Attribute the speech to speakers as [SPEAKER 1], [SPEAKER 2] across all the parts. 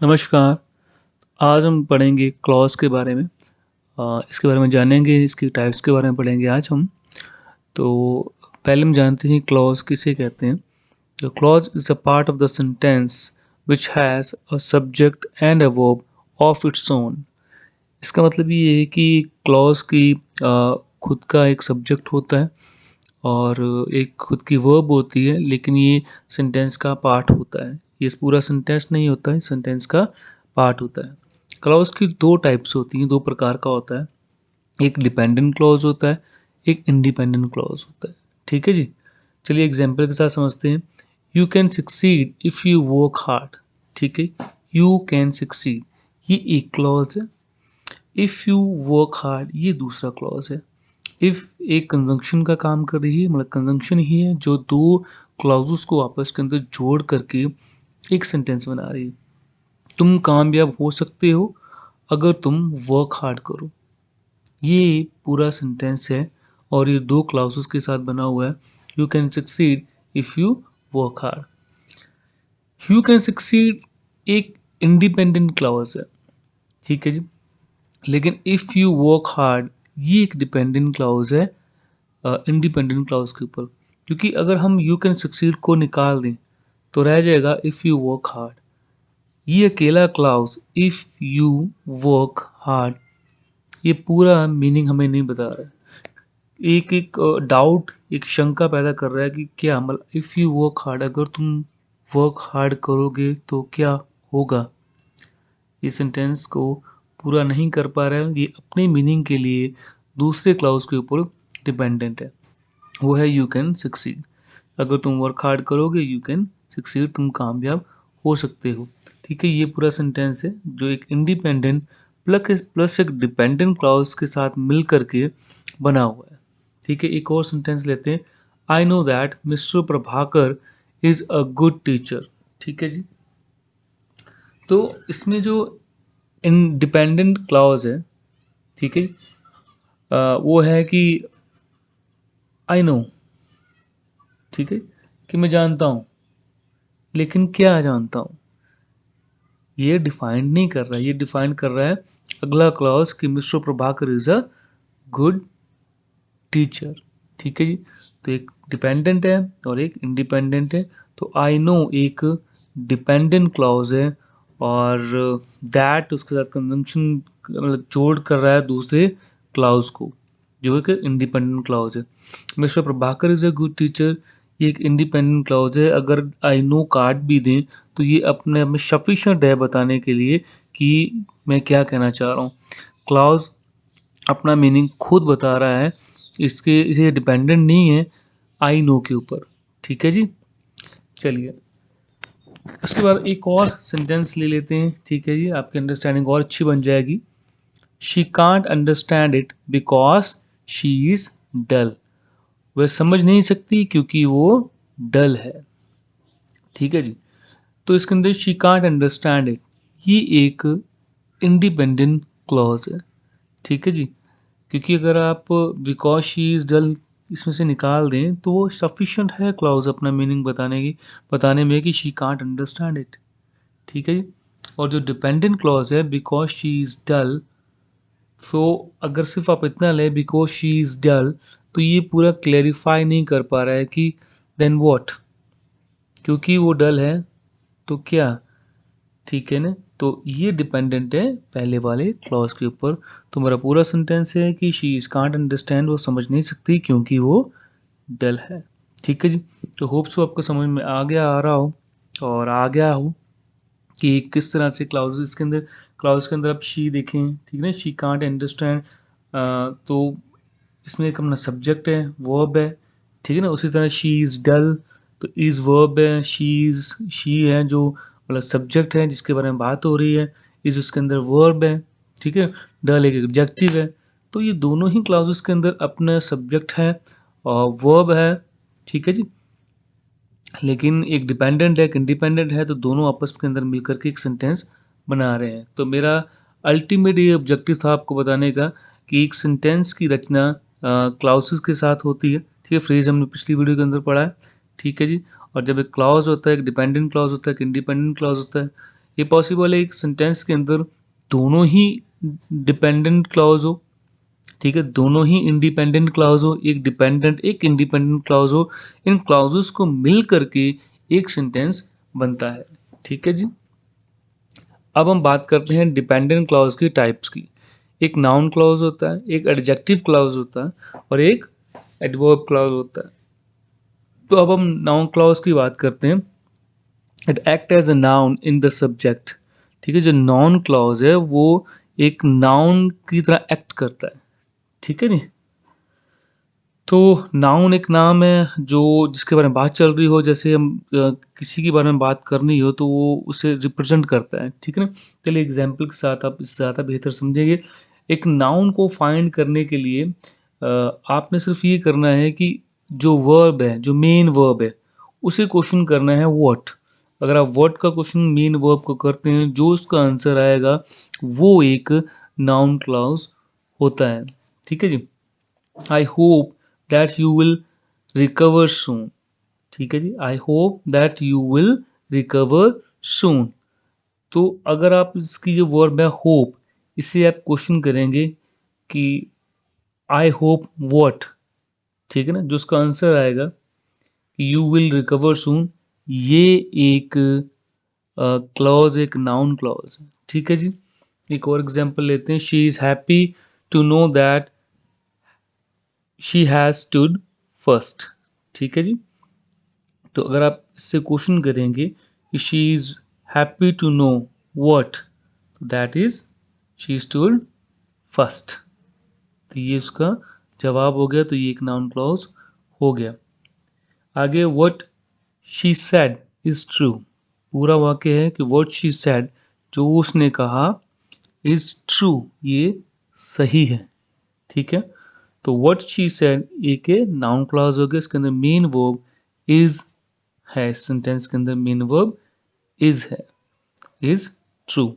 [SPEAKER 1] नमस्कार। आज हम पढ़ेंगे क्लॉज़ के बारे में। इसके बारे में जानेंगे, इसकी टाइप्स के बारे में पढ़ेंगे आज हम। तो पहले हम जानते हैं क्लॉज़ किसे कहते हैं। तो clause is a part of the sentence which has a subject and a verb of its own. इसका मतलब ये है कि क्लॉज़ की खुद का एक सब्जेक्ट होता है और एक खुद की वर्ब होती है, लेकिन ये सेंटेंस का पार्ट होता है। ये पूरा सेंटेंस नहीं होता है, सेंटेंस का पार्ट होता है। क्लॉज़ की 2 टाइप्स होती हैं, 2 प्रकार का होता है। एक डिपेंडेंट क्लॉज़ होता है, एक इंडिपेंडेंट क्लॉज़ होता है। ठीक है जी? चलिए एग्ज़ाम्पल के साथ समझते हैं। You can succeed if you work hard. ठीक है? यू कैन सक्सीड ये एक क्लॉज़ है। इफ़ यू वर्क हार्ड ये दूसरा क्लॉज़ है। इफ़ एक कंजंक्शन का काम कर रही है, मतलब कंजंक्शन ही है जो 2 क्लॉज़ेस को आपस के अंदर जोड़ करके एक सेंटेंस बना रही है। तुम कामयाब हो सकते हो अगर तुम वर्क हार्ड करो। ये पूरा सेंटेंस है और ये 2 क्लॉज़ेस के साथ बना हुआ है। You can succeed if you work hard. You can succeed एक इंडिपेंडेंट क्लॉज़ है। ठीक है जी? लेकिन इफ़ यू वर्क हार्ड ये एक डिपेंडेंट क्लॉज़ है इंडिपेंडेंट क्लॉज़ के ऊपर। क्योंकि अगर हम यू कैन सक्सीड को निकाल दें तो रह जाएगा इफ़ यू वर्क हार्ड। ये अकेला clause if you work hard ये पूरा मीनिंग हमें नहीं बता रहा है। एक डाउट, एक शंका पैदा कर रहा है कि क्या मतलब इफ़ यू वर्क हार्ड अगर तुम वर्क हार्ड करोगे तो क्या होगा? ये सेंटेंस को पूरा नहीं कर पा रहा है। ये अपने मीनिंग के लिए दूसरे क्लॉज़ के ऊपर डिपेंडेंट है। वो है यू कैन सक्सीड। अगर तुम वर्क हार्ड करोगे यू कैन सक्सीड तुम कामयाब हो सकते हो। ठीक है? ये पूरा सेंटेंस है जो एक इंडिपेंडेंट प्लस एक डिपेंडेंट क्लॉज के साथ मिल करके बना हुआ है। ठीक है? एक और सेंटेंस लेते हैं। I know that mister Prabhakar is a good teacher. ठीक है जी? तो इसमें जो इंडिपेंडेंट क्लॉज है, ठीक है, वो है कि आई नो, ठीक है, कि मैं जानता हूँ, लेकिन क्या जानता हूँ ये डिफाइन नहीं कर रहा है। ये डिफाइन कर रहा है अगला क्लॉज कि mister Prabhakar is a good teacher. ठीक है जी? तो एक डिपेंडेंट है और एक इंडिपेंडेंट है। तो आई नो एक डिपेंडेंट क्लॉज है और दैट उसके साथ कंजंक्शन मतलब जोड़ कर रहा है दूसरे क्लॉज को, जो एक इंडिपेंडेंट क्लॉज है। Mister Prabhakar is a good teacher ये एक इंडिपेंडेंट क्लॉज है। अगर आई नो काट भी दें तो ये अपने आप में सफिशिएंट है बताने के लिए कि मैं क्या कहना चाह रहा हूँ। क्लॉज अपना मीनिंग खुद बता रहा है, इसके इसे डिपेंडेंट नहीं है आई नो के ऊपर। ठीक है जी? चलिए उसके बाद एक और सेंटेंस ले लेते हैं। ठीक है जी? आपकी अंडरस्टैंडिंग और अच्छी बन जाएगी। She can't understand it because she is dull. वह समझ नहीं सकती क्योंकि वो डल है। ठीक है जी? तो इसके अंदर शी कांट अंडरस्टैंड इट ये एक इंडिपेंडेंट क्लॉज है। ठीक है जी? क्योंकि अगर आप बिकॉज शी इज़ डल इसमें से निकाल दें तो वो सफिशिएंट है क्लॉज अपना मीनिंग बताने में कि शी कांट अंडरस्टैंड इट। ठीक है जी? और जो डिपेंडेंट क्लॉज है बिकॉज शी इज़ डल, सो अगर सिर्फ आप इतना लें बिकॉज शी इज़ डल तो ये पूरा क्लेरिफाई नहीं कर पा रहा है कि देन व्हाट, क्योंकि वो डल है तो क्या। ठीक है ना? तो ये डिपेंडेंट है पहले वाले क्लॉज के ऊपर। तो मेरा पूरा सेंटेंस है कि शी इज कांट अंडरस्टैंड वो समझ नहीं सकती क्योंकि वो डल है। ठीक है जी? तो होप सो आपको समझ में आ गया आ रहा हो और आ गया हो कि किस तरह से क्लाउज के अंदर आप शी देखें। ठीक है ना? शी कांट अंडरस्टैंड, तो इसमें एक अपना सब्जेक्ट है, वर्ब है। ठीक है ना? उसी तरह शी इज़ डल तो इज़ वर्ब है, शी है जो मतलब सब्जेक्ट है जिसके बारे में बात हो रही है, इज़ उसके अंदर वर्ब है। ठीक है? डल एक एडजेक्टिव है। तो ये दोनों ही क्लाउजेस के अंदर अपना सब्जेक्ट है और वर्ब है। ठीक है जी? लेकिन एक डिपेंडेंट है, एक इंडिपेंडेंट है, तो दोनों आपस के अंदर मिलकर के एक सेंटेंस बना रहे हैं। तो मेरा अल्टीमेट ये ऑब्जेक्टिव था आपको बताने का कि एक सेंटेंस की रचना क्लाउसेस के साथ होती है। ठीक है? फ्रेज हमने पिछली वीडियो के अंदर पढ़ा है। ठीक है जी? और जब एक क्लॉज होता है, एक डिपेंडेंट क्लॉज होता है, एक इंडिपेंडेंट क्लॉज होता है, ये पॉसिबल है एक सेंटेंस के अंदर दोनों ही डिपेंडेंट क्लॉज हो, ठीक है, दोनों ही इंडिपेंडेंट क्लॉज हो, एक डिपेंडेंट एक इंडिपेंडेंट क्लॉज हो, इन क्लॉजेस को मिल करके एक सेंटेंस बनता है, ठीक है जी। अब हम बात करते हैं डिपेंडेंट क्लॉज की टाइप्स की। एक नाउन क्लॉज होता है, एक एडजेक्टिव क्लॉज होता है और एक एडवर्ब क्लॉज होता है। तो अब हम नाउन क्लॉज की बात करते हैं। It act as a noun in the subject, ठीक है, जो नाउन क्लॉज है वो एक नाउन की तरह एक्ट करता है, ठीक है नी। तो नाउन एक नाम है जो जिसके बारे में बात चल रही हो, जैसे हम किसी के बारे में बात करनी हो तो वो उसे रिप्रेजेंट करता है, ठीक है ना। चलिए एग्जाम्पल के साथ आप इससे ज़्यादा बेहतर समझेंगे। एक नाउन को फाइंड करने के लिए आपने सिर्फ ये करना है कि जो वर्ब है, जो मेन वर्ब है, उसे क्वेश्चन करना है व्हाट। अगर आप व्हाट का क्वेश्चन मेन वर्ब को करते हैं, जो उसका आंसर आएगा वो एक नाउन क्लॉज होता है, ठीक है जी। I hope that you will recover soon, ठीक है जी, I hope that you will recover soon. तो अगर आप इसकी जो वर्ब है होप, इसे आप क्वेश्चन करेंगे कि आई होप व्हाट, ठीक है ना, जो उसका आंसर आएगा कि यू विल रिकवर सून, ये एक क्लॉज, एक नाउन क्लॉज है, ठीक है जी। एक और एग्जांपल लेते हैं। She is happy to know that she has stood first, ठीक है जी। तो अगर आप इससे क्वेश्चन करेंगे कि she is happy to know what, that is she stood first. तो ये उसका जवाब हो गया, तो ये एक नाउन क्लॉज हो गया। आगे what she said is true, पूरा वाक्य है कि व्हाट शी सेड, जो उसने कहा, इज ट्रू, ये सही है, ठीक है। तो व्हाट शी सेड एक नाउन क्लॉज हो गया, इसके अंदर मेन वर्ब इज है, इस सेंटेंस के अंदर मेन वर्ब इज है, इज ट्रू।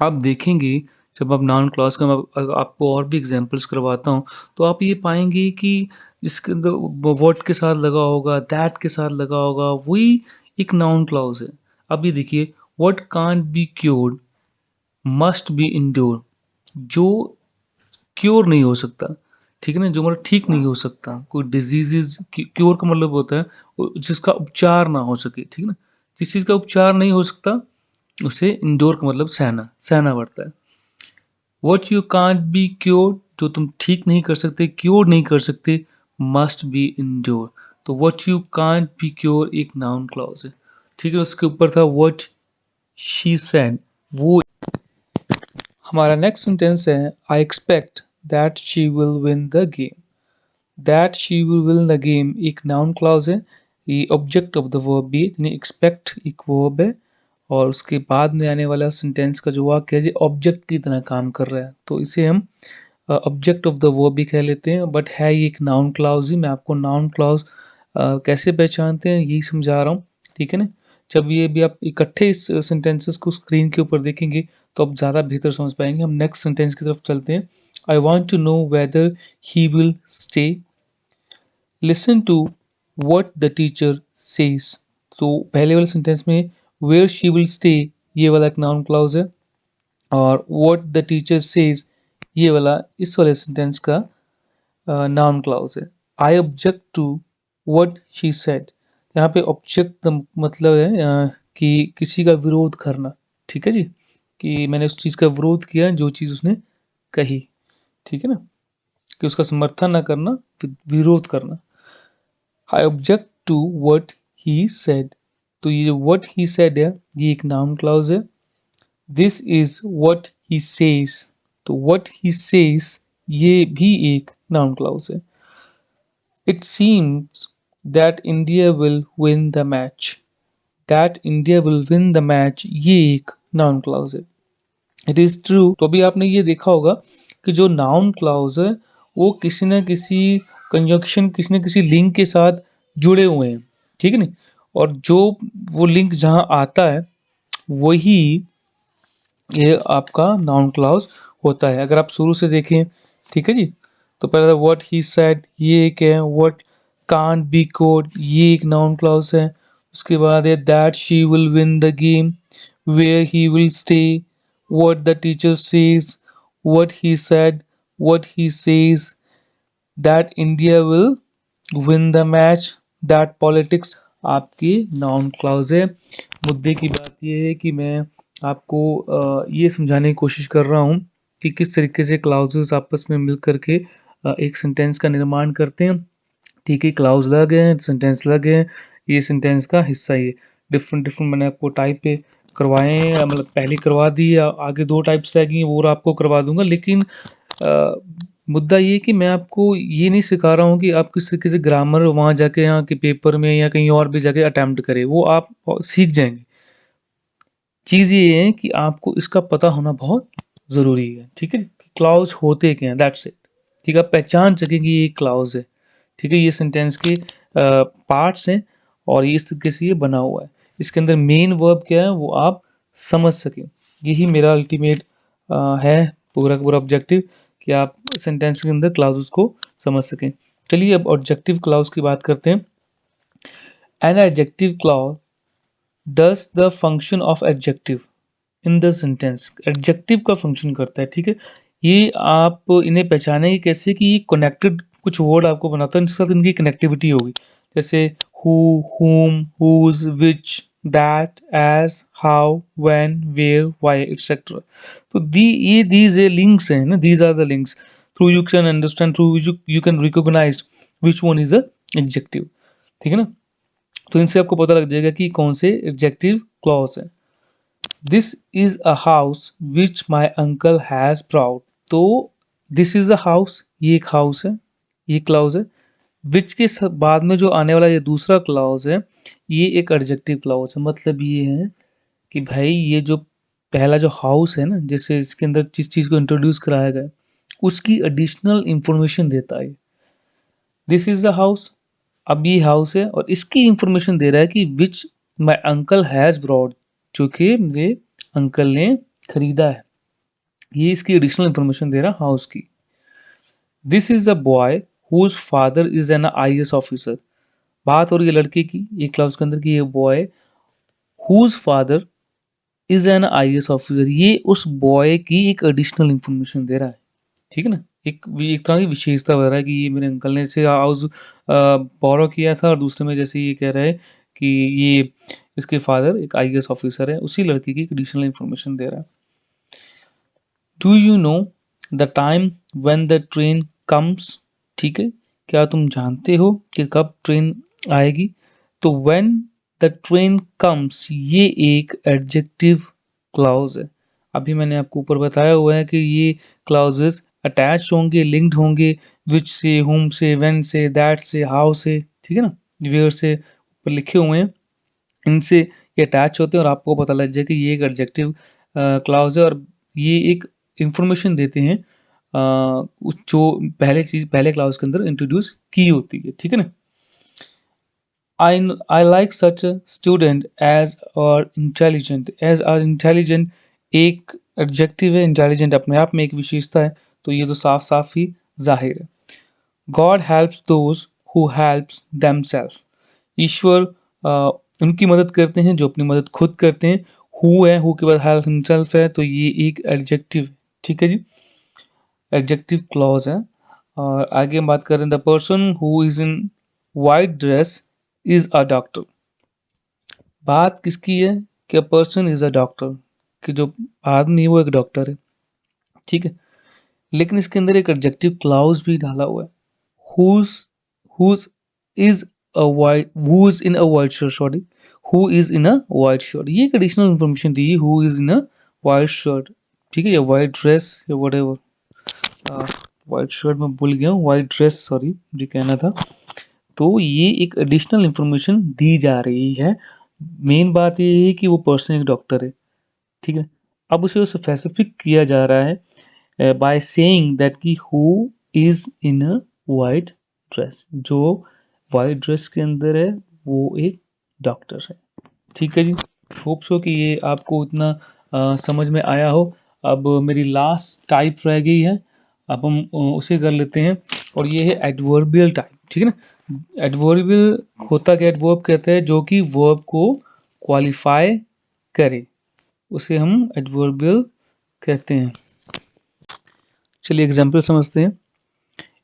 [SPEAKER 1] आप देखेंगे जब आप नाउन क्लॉज का, मैं आपको और भी एग्जांपल्स करवाता हूँ, तो आप ये पाएंगे कि जिसके अंदर व्हाट के साथ लगा होगा, दैट के साथ लगा होगा, वही एक नाउन क्लॉज है। अब ये देखिए, what can't be cured must be endure, जो क्योर नहीं हो सकता, ठीक है ना, जो मतलब ठीक नहीं हो सकता, कोई डिजीजेज, क्योर का मतलब होता है जिसका उपचार ना हो सके, ठीक है ना, जिस चीज़ का उपचार नहीं हो सकता उसे इंडोर का मतलब सहना, सहना पड़ता है। What you can't be cure, जो तुम ठीक नहीं कर सकते, क्योर नहीं कर सकते, मस्ट बी इंडोर। तो what you can't be cure एक नाउन क्लॉज है, ठीक है। उसके ऊपर था व्हाट शी सेड, वो हमारा नेक्स्ट सेंटेंस है। I expect that she will win the game, that she will win the game एक नाउन क्लॉज है, ये ऑब्जेक्ट ऑफ द वर्ब भी, यानी एक्सपेक्ट एक वर्ब है और उसके बाद में आने वाला सेंटेंस का जो वाक्य है ये ऑब्जेक्ट की तरह काम कर रहा है, तो इसे हम ऑब्जेक्ट ऑफ द वर्ब भी कह लेते हैं, बट है ये एक नाउन क्लॉज ही। मैं आपको नाउन क्लॉज कैसे पहचानते हैं यही समझा रहा हूँ, ठीक है ना। जब ये भी आप इकट्ठे इस सेंटेंसेस को स्क्रीन के ऊपर देखेंगे तो आप ज़्यादा बेहतर समझ पाएंगे। हम नेक्स्ट सेंटेंस की तरफ चलते हैं। I want to know whether he will stay, listen to what the teacher says. तो पहले वाले सेंटेंस में वेयर शी विल स्टे ये वाला एक नाउन क्लॉज है और व्हाट द टीचर सेज ये वाला इस वाले सेंटेंस का नाउन क्लॉज है। I object to what she said, यहाँ पे ऑब्जेक्ट मतलब है कि किसी का विरोध करना, ठीक है जी, कि मैंने उस चीज़ का विरोध किया जो चीज़ उसने कही, ठीक है ना, कि उसका समर्थन ना करना, विरोध करना। I object to what he said, तो ये जो व्हाट ही सेड है ये एक नाउन क्लॉज है। This is what he says, तो व्हाट ही सेज ये भी एक नाउन क्लॉज है। It seems that India will win the match, that India will win the match ये एक नाउन क्लॉज है। इट इज ट्रू, तो अभी आपने ये देखा होगा कि जो नाउन क्लॉज है वो किसी न किसी कंजक्शन, किसी न किसी लिंक के साथ जुड़े हुए हैं, ठीक है नहीं, और जो वो लिंक जहाँ आता है वही ये आपका नाउन क्लॉज होता है। अगर आप शुरू से देखें, ठीक है जी, तो पहले व्हाट ही सेड ये एक है, व्हाट कांट बी कोड ये एक नाउन क्लॉज है, उसके बाद है that she will win the game, where he will stay, what the teacher says, what he said, what he says, that India will win the match, that politics। आपकी noun clause है। मुद्दे की बात यह है कि मैं आपको ये समझाने की कोशिश कर रहा हूँ कि किस तरीके से क्लाउजेस आपस में मिल करके एक सेंटेंस का निर्माण करते हैं। ठीक है, क्लाउज लगे हैं, सेंटेंस लगे हैं, ये सेंटेंस का हिस्सा ही है। डिफरेंट डिफरेंट मैंने आपको टाइप पे करवाए हैं, मतलब पहले करवा दी, आगे दो टाइप्स रह गई हैं, वो और आपको करवा दूंगा। लेकिन मुद्दा ये है कि मैं आपको ये नहीं सिखा रहा हूँ कि आप किस तरीके से ग्रामर वहाँ जाके यहाँ के पेपर में या कहीं और भी जाके अटेम्प्ट करें, वो आप सीख जाएंगे। चीज़ ये है कि आपको इसका पता होना बहुत ज़रूरी है। ठीक है, क्लाउज होते क्या हैं, दैट्स इट। ठीक है, आप पहचान सकें कि ये क्लाउज है। ठीक है, ये सेंटेंस के पार्ट्स हैं और ये इस तरीके से ये बना हुआ है। इसके अंदर मेन वर्ब क्या है वो आप समझ सकें, यही मेरा अल्टीमेट है पूरा का पूरा ऑब्जेक्टिव, कि आप सेंटेंस के अंदर क्लाउजेस को समझ सकें। चलिए अब ऑब्जेक्टिव क्लाउज की बात करते हैं। An adjective clause does the function of adjective in the sentence. Adjective का फंक्शन करता है। ठीक है, ये आप इन्हें पहचानेंगे कैसे कि ये कनेक्टेड कुछ वर्ड आपको बनाता है, इनके साथ इनकी कनेक्टिविटी होगी। जैसे who, whom, whose, which, that, as, how, when, where, why, etc. तो ये these links हैं ना, these are the links through you can understand, through which you can recognize which one is a adjective। ठीक है ना, तो इनसे आपको पता लग जाएगा कि कौन से एडजेक्टिव क्लॉज है। This is a house which my uncle has proud. तो दिस इज अ हाउस, ये एक हाउस है, ये क्लाउज है। विच के बाद में जो आने वाला ये दूसरा क्लाउज है, ये एक एडजेक्टिव क्लाउज है। मतलब ये है कि भाई ये जो पहला जो हाउस है ना, जैसे इसके अंदर जिस चीज़ को इंट्रोड्यूस कराया गया उसकी एडिशनल इंफॉर्मेशन देता है। दिस इज द हाउस, अब ये हाउस है और इसकी इंफॉर्मेशन दे रहा है कि विच माई अंकल हैज़ ब्रॉड, जो कि मेरे अंकल ने खरीदा है। ये इसकी एडिशनल इंफॉर्मेशन दे रहा हाउस की। This is a boy whose father is an IAS officer. बात हो रही है लड़के की, ये क्लाउज के अंदर की, ये boy whose father is an IAS officer, ये उस बॉय की एक एडिशनल इंफॉर्मेशन दे रहा है। ठीक है ना, एक तरह की विशेषता बता रहा है कि ये मेरे अंकल ने इसे हाउस बोरो किया था। और दूसरे में जैसे ये कह रहा है कि ये इसके फादर एक IAS ऑफिसर है, उसी लड़की की एडिशनल इंफॉर्मेशन दे रहा है। Do you know the time when the train comes. ठीक है, क्या तुम जानते हो कि कब ट्रेन आएगी। तो व्हेन द ट्रेन कम्स ये एक एडजेक्टिव क्लाउज है। अभी मैंने आपको ऊपर बताया हुआ है कि ये क्लाउजेस अटैच होंगे, लिंक्ड होंगे, विच से, हुम से, व्हेन से, दैट से, हाउ से। ठीक है ना, वेयर से ऊपर लिखे हुए हैं, इनसे ये अटैच होते हैं और आपको पता लग जाए कि ये एक एडजेक्टिव क्लाउज है और ये एक इंफॉर्मेशन देते हैं जो पहले चीज पहले क्लाउज के अंदर इंट्रोड्यूस की होती है। ठीक है ना, I like such a student as और intelligent, as are intelligent एक एडजेक्टिव है, इंटेलिजेंट अपने आप में एक विशेषता है, तो ये तो साफ साफ ही जाहिर है। God helps those who helps themselves। ईश्वर उनकी मदद करते हैं जो अपनी मदद खुद करते हैं। हु है, हु के बाद हेल्प हिमसेल्फ है, तो ये एक एडजेक्टिव। ठीक है जी, एडजेक्टिव क्लॉज है। और आगे हम बात करें, the person who is in white dress is a doctor. बात किसकी है कि पर्सन इज अ डॉक्टर, कि जो आदमी है वो एक डॉक्टर है। ठीक है, लेकिन इसके अंदर एक एडजेक्टिव क्लाउज भी डाला हुआ है। Whose whose is a white, who is in a white shirt, sorry, who is in a white shirt, ये एक एडिशनल इंफॉर्मेशन दी है, who is in a white shirt. ठीक है, या वाइट ड्रेस या वट एवर, वाइट शर्ट में भूल गया हूँ, वाइट ड्रेस सॉरी जो कहना था। तो ये एक एडिशनल इंफॉर्मेशन दी जा रही है। मेन बात ये है कि वो पर्सन एक डॉक्टर है। ठीक है, अब उसे स्पेसिफिक किया जा रहा है बाय सेइंग दैट कि who is in a white dress, जो वाइट ड्रेस के अंदर है वो एक डॉक्टर है। ठीक है जी, होप सो कि ये आपको इतना समझ में आया हो। अब मेरी लास्ट टाइप रह गई है, अब हम उसे कर लेते हैं, और ये है एडवर्बियल टाइप। ठीक है ना, एडवर्बियल होता क्या, एडवर्ब कहते हैं जो कि वर्ब को क्वालिफाई करे। उसे हम एडवर्बियल कहते हैं। चलिए एग्जाम्पल समझते हैं।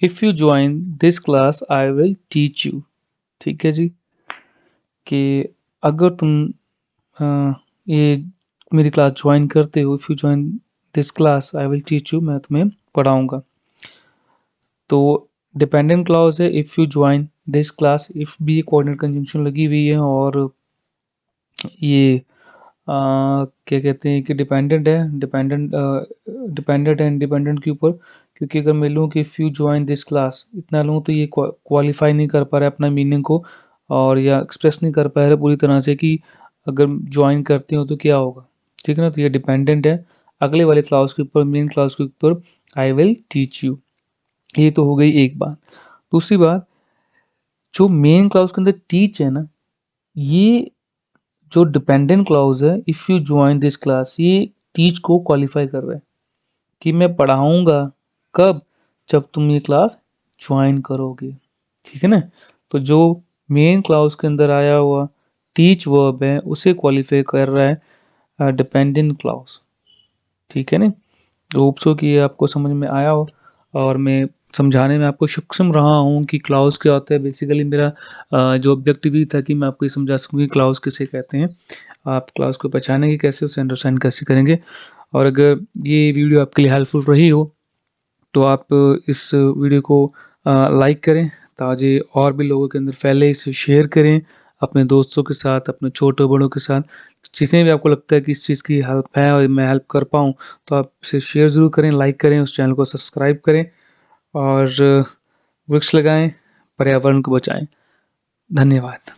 [SPEAKER 1] If you join this class I will teach you. ठीक है जी, कि अगर तुम ये मेरी क्लास ज्वाइन करते हो, if you join this class I will teach you, मैं तुम्हें पढ़ाऊँगा। तो डिपेंडेंट क्लॉज है if you join this class, if भी कोऑर्डिनेट कंजंक्शन लगी हुई है और ये क्या कहते हैं कि डिपेंडेंट है, डिपेंडेंट है इंडिपेंडेंट के ऊपर, क्योंकि अगर मैं लूँ कि if you join this class, इतना लूँ तो ये क्वालिफाई नहीं कर पा रहा है अपना मीनिंग को, और या एक्सप्रेस नहीं कर पा रहा है पूरी तरह से कि अगर ज्वाइन करते हो तो क्या होगा। ठीक है ना, तो ये डिपेंडेंट है अगले वाले क्लास के ऊपर, मेन क्लास के ऊपर, आई विल टीच यू। ये तो हो गई एक बात। दूसरी बात, जो मेन क्लाउज के अंदर टीच है ना, ये जो डिपेंडेंट क्लाउज है if you join this class, ये टीच को क्वालिफाई कर रहा है कि मैं पढ़ाऊंगा कब, जब तुम ये क्लास ज्वाइन करोगे। ठीक है ना, तो जो मेन क्लाउज के अंदर आया हुआ टीच वर्ब है उसे क्वालिफाई कर रहा है डिपेंडेंट क्लाउज। ठीक है ना, होप सो कि ये आपको समझ में आया हो और मैं समझाने में आपको सक्षम रहा हूँ कि क्लाउज क्या होता है। बेसिकली मेरा जो ऑब्जेक्टिव ही था कि मैं आपको ये समझा सकूँ कि क्लाउज किसे कहते हैं, आप क्लाउज को पहचानेंगे कैसे, उसे अंडरस्टैंड कैसे करेंगे। और अगर ये वीडियो आपके लिए हेल्पफुल रही हो तो आप इस वीडियो को लाइक करें ताकि और भी लोगों के अंदर फैले, इसे शेयर करें अपने दोस्तों के साथ, अपने छोटे बड़ों के साथ, जिसमें भी आपको लगता है कि इस चीज़ की हेल्प है और मैं हेल्प कर पाऊँ, तो आप इसे शेयर ज़रूर करें, लाइक करें, उस चैनल को सब्सक्राइब करें और वृक्ष लगाएं, पर्यावरण को बचाएं। धन्यवाद।